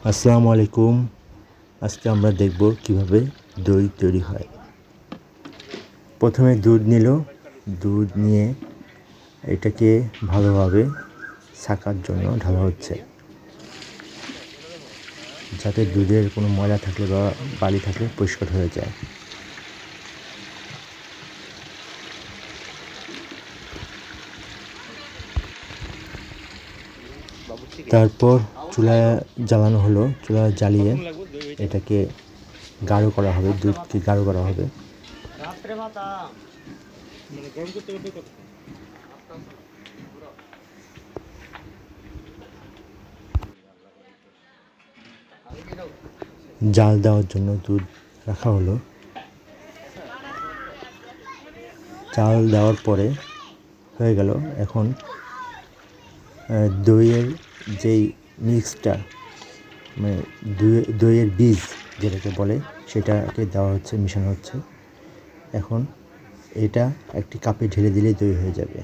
আসসালামু আলাইকুম। আজকে আমরা দেখব কিভাবে দই তৈরি হয়। প্রথমে দুধ নিল, দুধ নিয়ে এটাকে ভালোভাবে ছাঁকার জন্য ঢালা হচ্ছে, যাতে দুধের কোনো ময়লা থাকলে বা বালি থাকলে পরিষ্কার হয়ে যায়। তারপর চুলা জ্বালানো হলো, চুলা জ্বালিয়ে এটাকে গাঢ় করা হবে, দুধকে গাঢ় করা হবে। জাল দেওয়ার জন্য দুধ রাখা হলো। চাল দেওয়ার পরে হয়ে গেল। এখন দইয়ের যেই মিক্সটা, মানে দইয়ের বীজ যেটাকে বলে, সেটাকে দেওয়া হচ্ছে, মিশানো হচ্ছে। এখন এটা একটি কাপে ঢেলে দিলেই দই হয়ে যাবে।